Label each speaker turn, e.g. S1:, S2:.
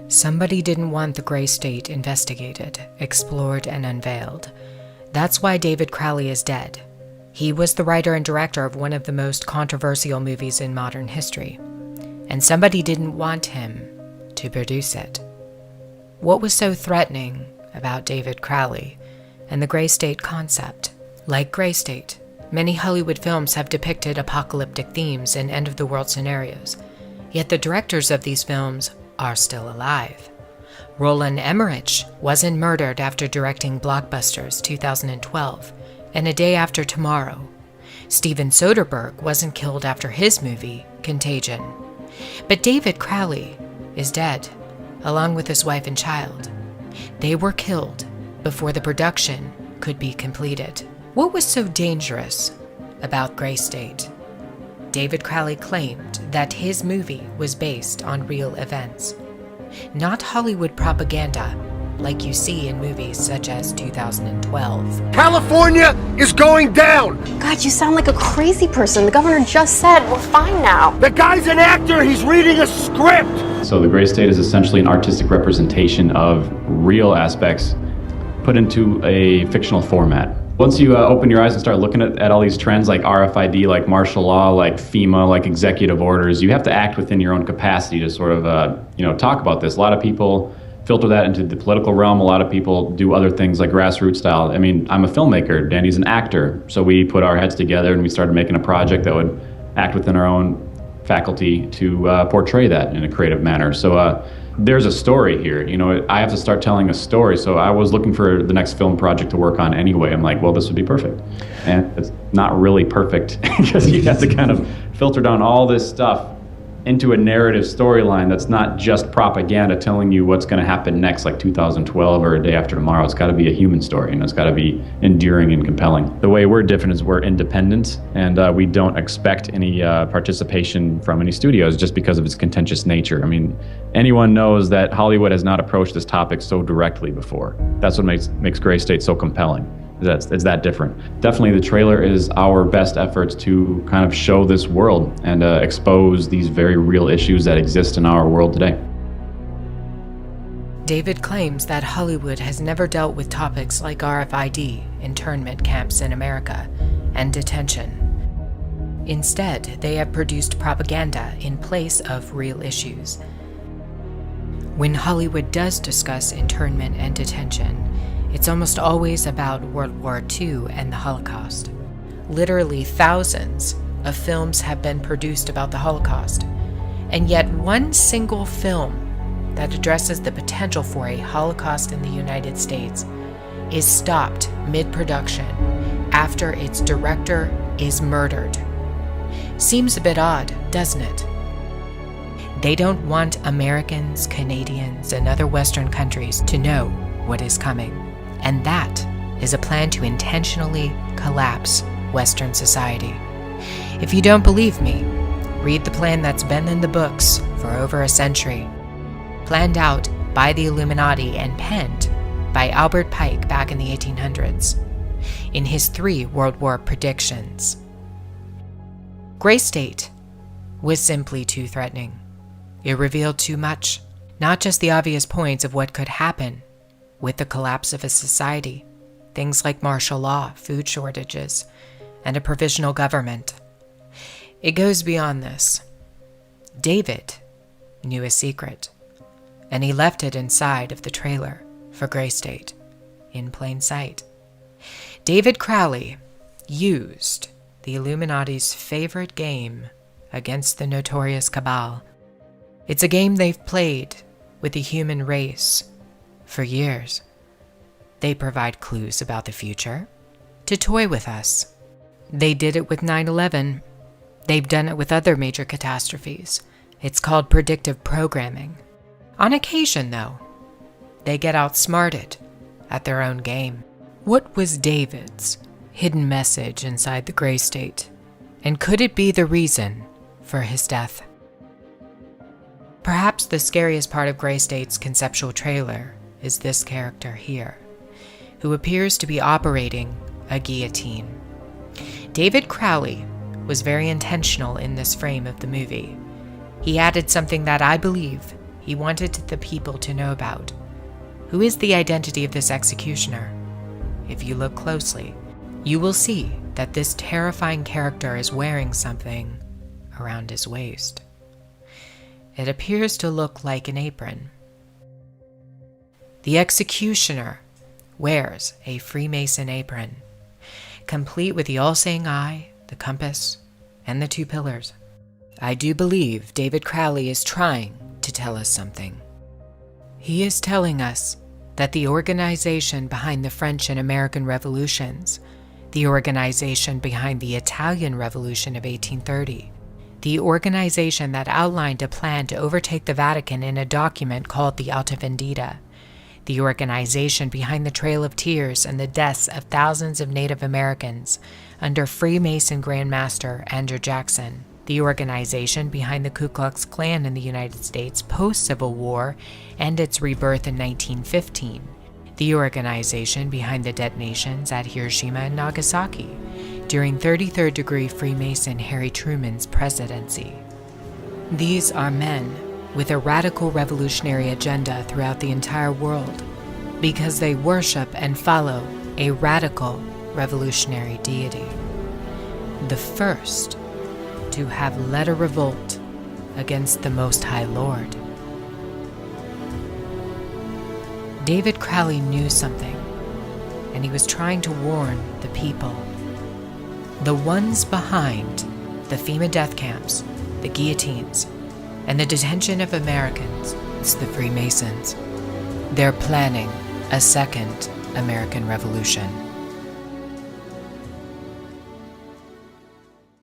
S1: Somebody didn't want the gray state investigated, explored, and unveiled. That's why David Crowley is dead. He was the writer and director of one of the most controversial movies in modern history, and somebody didn't want him to produce it. What was so threatening about David Crowley and the gray state concept? Like Gray State, many Hollywood films have depicted apocalyptic themes and end-of-the-world scenarios, yet the directors of these films are still alive. Roland Emmerich wasn't murdered after directing blockbusters 2012 and A Day After Tomorrow. Steven Soderbergh wasn't killed after his movie, Contagion. But David Crowley is dead, along with his wife and child. They were killed before the production could be completed. What was so dangerous about Gray State? David Crowley claimed that his movie was based on real events, not Hollywood propaganda like you see in movies such as 2012.
S2: California is going down!
S3: God, you sound like a crazy person. The governor just said we're fine now.
S2: The guy's an actor, he's reading a script!
S4: So the Gray State is essentially an artistic representation of real aspects put into a fictional format. Once you open your eyes and start looking at all these trends like RFID, like martial law, like FEMA, like executive orders, you have to act within your own capacity to sort of, talk about this. A lot of people filter that into the political realm. A lot of people do other things like grassroots style. I mean, I'm a filmmaker, Danny's an actor. So we put our heads together and we started making a project that would act within our own faculty to portray that in a creative manner. So there's a story here. I have to start telling a story. So I was looking for the next film project to work on anyway. I'm like, well, this would be perfect. And it's not really perfect because you have to kind of filter down all this stuff into a narrative storyline that's not just propaganda telling you what's going to happen next, like 2012 or A Day After Tomorrow. It's got to be a human story, and it's got to be enduring and compelling. The way we're different is we're independent, and we don't expect any participation from any studios just because of its contentious nature. I mean, anyone knows that Hollywood has not approached this topic so directly before. That's what makes Gray State so compelling. It's that different. Definitely the trailer is our best efforts to kind of show this world and expose these very real issues that exist in our world today.
S1: David claims that Hollywood has never dealt with topics like RFID, internment camps in America, and detention. Instead, they have produced propaganda in place of real issues. When Hollywood does discuss internment and detention, it's almost always about World War II and the Holocaust. Literally thousands of films have been produced about the Holocaust, and yet one single film that addresses the potential for a Holocaust in the United States is stopped mid-production after its director is murdered. Seems a bit odd, doesn't it? They don't want Americans, Canadians, and other Western countries to know what is coming. And that is a plan to intentionally collapse Western society. If you don't believe me, read the plan that's been in the books for over a century, planned out by the Illuminati and penned by Albert Pike back in the 1800s in his 3 World War predictions. Gray State was simply too threatening. It revealed too much, not just the obvious points of what could happen with the collapse of a society, things like martial law, food shortages, and a provisional government. It goes beyond this. David knew a secret, and he left it inside of the trailer for Gray State, in plain sight. David Crowley used the Illuminati's favorite game against the notorious cabal. It's a game they've played with the human race for years. They provide clues about the future to toy with us. They did it with 9/11. They've done it with other major catastrophes. It's called predictive programming. On occasion, though, they get outsmarted at their own game. What was David's hidden message inside the Gray State? And could it be the reason for his death? Perhaps the scariest part of Gray State's conceptual trailer is this character here, who appears to be operating a guillotine. David Crowley was very intentional in this frame of the movie. He added something that I believe he wanted the people to know about. Who is the identity of this executioner? If you look closely, you will see that this terrifying character is wearing something around his waist. It appears to look like an apron. The executioner wears a Freemason apron, complete with the all-seeing eye, the compass, and the 2 pillars. I do believe David Crowley is trying to tell us something. He is telling us that the organization behind the French and American revolutions, the organization behind the Italian Revolution of 1830, the organization that outlined a plan to overtake the Vatican in a document called the Alta Vendita, the organization behind the Trail of Tears and the deaths of thousands of Native Americans under Freemason Grand Master Andrew Jackson, the organization behind the Ku Klux Klan in the United States post-Civil War and its rebirth in 1915, the organization behind the detonations at Hiroshima and Nagasaki during 33rd degree Freemason Harry Truman's presidency. These are men with a radical revolutionary agenda throughout the entire world because they worship and follow a radical revolutionary deity. The first to have led a revolt against the Most High Lord. David Crowley knew something, and he was trying to warn the people. The ones behind the FEMA death camps, the guillotines, and the detention of Americans, it's the Freemasons. They're planning a second American Revolution.